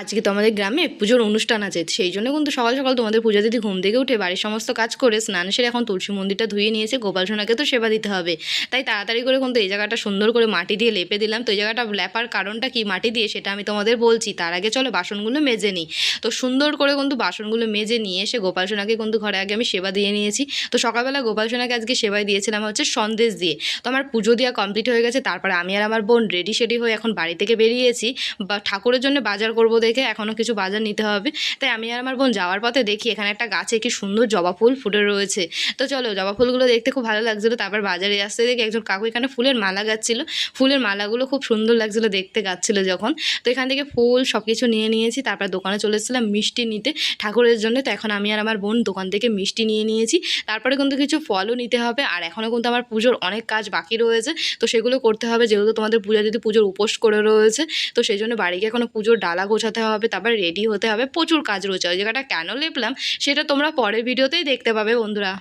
আজকে তো আমাদের গ্রামে পুজোর অনুষ্ঠান আছে, সেই জন্য কিন্তু সকাল সকাল তোমাদের পূজা দিদি ঘুম থেকে উঠে বাড়ির সমস্ত কাজ করে স্নান সেরে এখন তুলসী মন্দিরটা ধুয়ে নিয়েছে। গোপাল সোনাকে তো সেবা দিতে হবে, তাই তাড়াতাড়ি করে কিন্তু এই জায়গাটা সুন্দর করে মাটি দিয়ে লেপে দিলাম। তো এই জায়গাটা লেপার কারণটা কি মাটি দিয়ে সেটা আমি তোমাদের বলছি, তার আগে চলো বাসনগুলো মেজে নিই। তো সুন্দর করে কিন্তু বাসনগুলো মেজে নিয়ে এসে গোপাল সোনাকে কিন্তু ঘরে আগে আমি সেবা দিয়ে নিয়েছি। তো সকালবেলা গোপাল সোনাকে আজকে সেবাই দিয়েছিলাম হচ্ছে সন্দেশ দিয়ে। তো আমার পুজো দেওয়া কমপ্লিট হয়ে গেছে, তারপরে আমি আর আমার বোন রেডি সেডি হয়ে এখন বাড়ি থেকে বেরিয়েছি বা ঠাকুরের জন্য বাজার করব দেখে, এখনও কিছু বাজার নিতে হবে। তাই আমি আর আমার বোন যাওয়ার পথে দেখি এখানে একটা গাছে কি সুন্দর জবা ফুল ফুটে রয়েছে। তো চলো, জবা ফুলগুলো দেখতে খুব ভালো লাগছিলো। তারপর বাজারে আসতে দেখি একজন কাকু এখানে ফুলের মালা গাচ্ছিলো। ফুলের মালাগুলো খুব সুন্দর লাগছিলো দেখতে গাচ্ছিলো যখন। তো এখান থেকে ফুল সব কিছু নিয়ে নিয়েছি, তারপর দোকানে চলে এসেছিলাম মিষ্টি নিতে ঠাকুরের জন্য। তো এখন আমি আর আমার বোন দোকান থেকে মিষ্টি নিয়ে নিয়েছি, তারপরে কিন্তু কিছু ফলও নিতে হবে। আর এখনও কিন্তু আমার পুজোর অনেক কাজ বাকি রয়েছে, তো সেগুলো করতে হবে, যেহেতু তোমাদের পূজা যদি পুজোর উপোস করে রয়েছে। তো সেই জন্য বাড়ি গিয়ে এখনও পুজোর ডালা গোছাতে হবে, তারপর রেডি হতে হবে, প্রচুর কাজ রয়েছে। ওই জায়গাটা কেন লেপলাম সেটা তোমরা পরের ভিডিওতেই দেখতে পাবে বন্ধুরা।